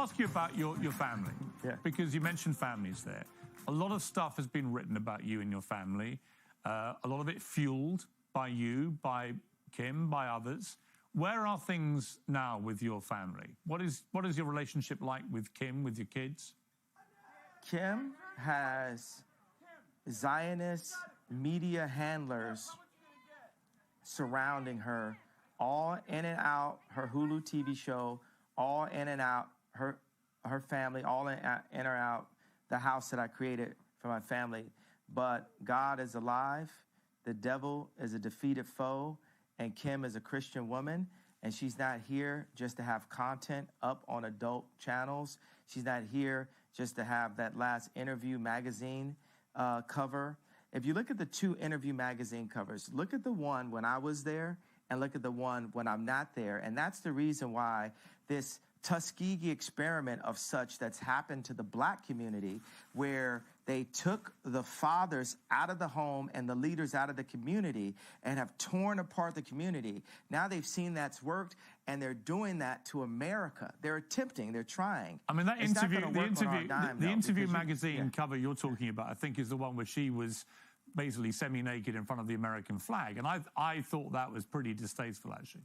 ask you about your family. Yeah. Because you mentioned families there. A lot of stuff has been written about you and your family. A lot of it fueled by you, by Kim, by others. Where are things now with your family? What is your relationship like with Kim, with your kids? Kim has Zionist media handlers surrounding her, all in and out her Hulu TV show, all in and out her family, all in or out the house that I created for my family. But God is alive. The devil is a defeated foe. And Kim is a Christian woman. And she's not here just to have content up on adult channels. She's not here just to have that last Interview magazine cover. If you look at the two Interview magazine covers, look at the one when I was there and look at the one when I'm not there. And that's the reason why this Tuskegee experiment of such that's happened to the black community, where they took the fathers out of the home and the leaders out of the community and have torn apart the community. Now they've seen that's worked, and they're doing that to America. They're attempting, they're trying. I mean, that the interview magazine cover you're talking about, I think, is the one where she was basically semi-naked in front of the American flag. And I thought that was pretty distasteful, actually.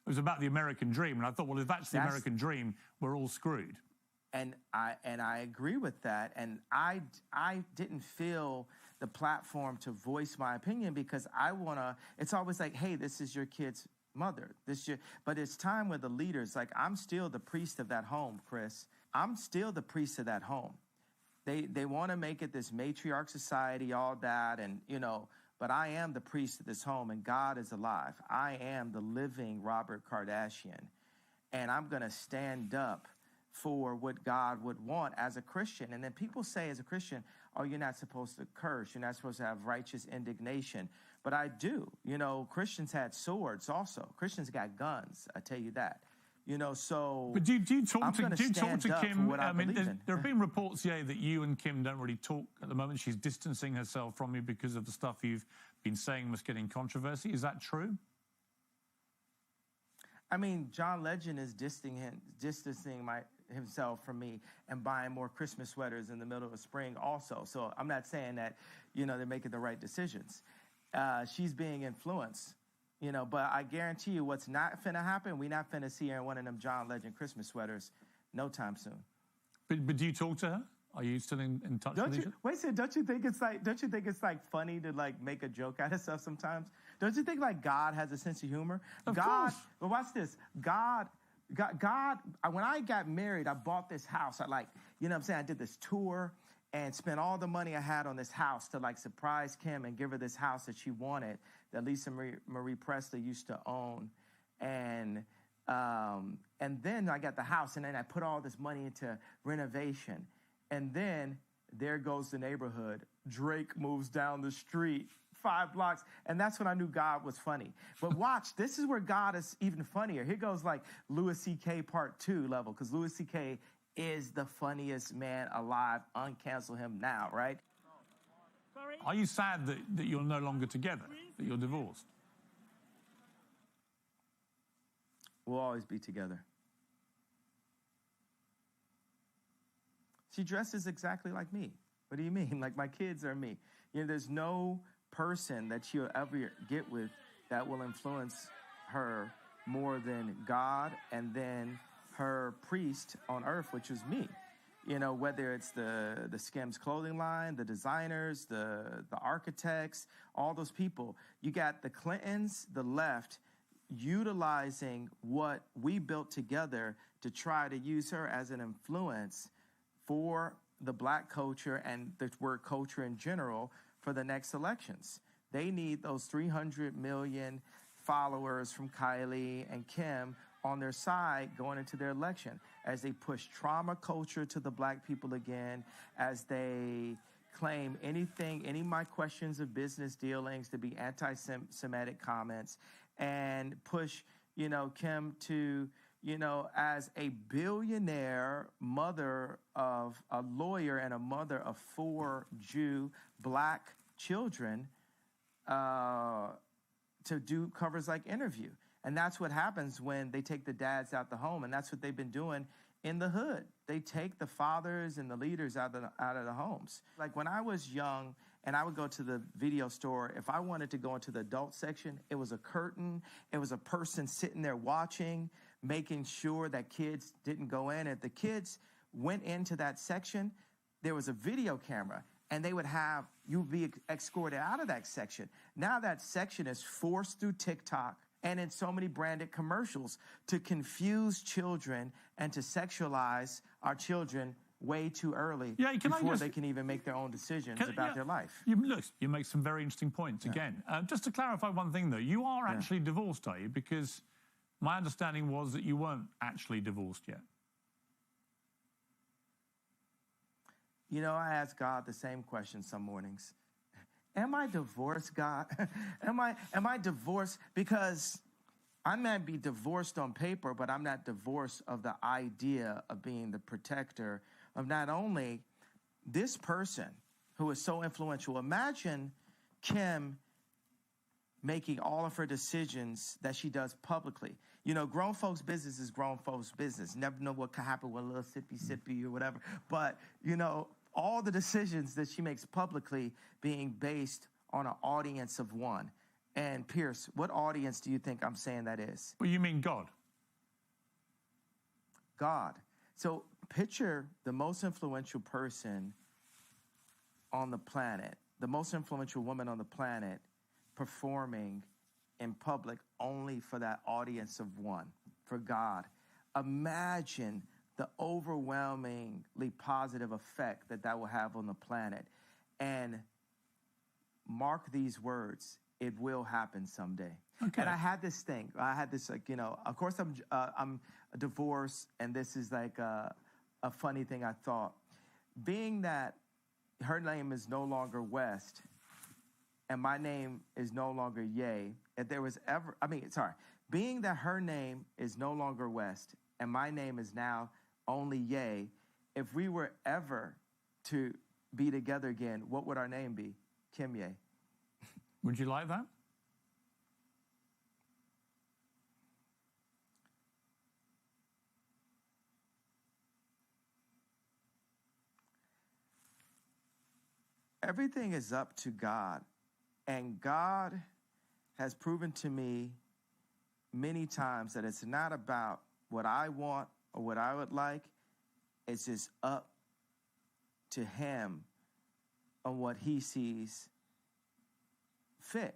It was about the American dream, and I thought, well, if that's the American dream, we're all screwed. And I agree with that. And I didn't feel the platform to voice my opinion because I want to. It's always like, hey, this is your kid's mother. But it's time with the leaders. Like, I'm still the priest of that home, Chris. I'm still the priest of that home. They want to make it this matriarch society, all that, and But I am the priest of this home, and God is alive. I am the living Robert Kardashian, and I'm going to stand up for what God would want as a Christian. And then people say as a Christian, oh, you're not supposed to curse. You're not supposed to have righteous indignation. But I do. Christians had swords also. Christians got guns, I tell you that. So. But do you talk to Kim? I mean, there have been reports, that you and Kim don't really talk at the moment. She's distancing herself from you because of the stuff you've been saying must get in controversy. Is that true? I mean, John Legend is distancing himself from me and buying more Christmas sweaters in the middle of spring also. So I'm not saying that, they're making the right decisions. She's being influenced. But I guarantee you what's not finna happen, we not finna see her in one of them John Legend Christmas sweaters no time soon. But do you talk to her? Are you still in touch with each other? Wait a second, don't you think it's like funny to like make a joke out of stuff sometimes? Don't you think like God has a sense of humor? Of course. But watch this. God, when I got married, I bought this house. I I did this tour and spent all the money I had on this house to like surprise Kim and give her this house that she wanted, that Lisa Marie Presley used to own. And then I got the house, and then I put all this money into renovation. And then there goes the neighborhood. Drake moves down the street 5 blocks. And that's when I knew God was funny. But watch, this is where God is even funnier. Here goes like Louis C.K. Part 2 level, because Louis C.K. is the funniest man alive. Uncancel him now, right? Are you sad that you're no longer together, that you're divorced? We'll always be together. She dresses exactly like me. What do you mean? Like my kids are me. There's no person that she'll ever get with that will influence her more than God and then her priest on earth, which is me. Whether it's the Skims clothing line, the designers, the architects, all those people. You got the Clintons, the left, utilizing what we built together to try to use her as an influence for the black culture and the word culture in general for the next elections. They need those 300 million followers from Kylie and Kim on their side going into their election as they push trauma culture to the black people again, as they claim any of my questions of business dealings to be anti-Semitic comments, and push, Kim to, as a billionaire mother of a lawyer and a mother of 4 Jew black children, to do covers like Interview. And that's what happens when they take the dads out the home. And that's what they've been doing in the hood. They take the fathers and the leaders out of the homes. Like when I was young and I would go to the video store, if I wanted to go into the adult section, it was a curtain. It was a person sitting there watching, making sure that kids didn't go in. If the kids went into that section, there was a video camera, and they would have you be escorted out of that section. Now that section is forced through TikTok and in so many branded commercials to confuse children and to sexualize our children way too early before they can even make their own decisions about their life. You make some very interesting points again. Just to clarify one thing, though, you are actually divorced, are you? Because my understanding was that you weren't actually divorced yet. You know, I ask God the same question some mornings. Am I divorced, God? Am I divorced? Because I might be divorced on paper, but I'm not divorced of the idea of being the protector of not only this person who is so influential. Imagine Kim making all of her decisions that she does publicly. You know, grown folks' business is grown folks' business. Never know what could happen with a little sippy or whatever. But, you know, all the decisions that she makes publicly being based on an audience of one. And Piers, what audience do you think I'm saying that is? Well, you mean God. God. So picture the most influential person on the planet, the most influential woman on the planet, performing in public only for that audience of one, for God. Imagine the overwhelmingly positive effect that will have on the planet. And mark these words, it will happen someday. Okay. And I had this thing. I had this, like, you know, of course I'm divorced, and this is like a funny thing I thought. Being that her name is no longer West, and my name is no longer Ye, if there was ever, being that her name is no longer West, and my name is now only Ye, if we were ever to be together again, what would our name be? Kim Ye. Would you like that? Everything is up to God. And God has proven to me many times that it's not about what I want or what I would like. It's just up to him on what he sees fit.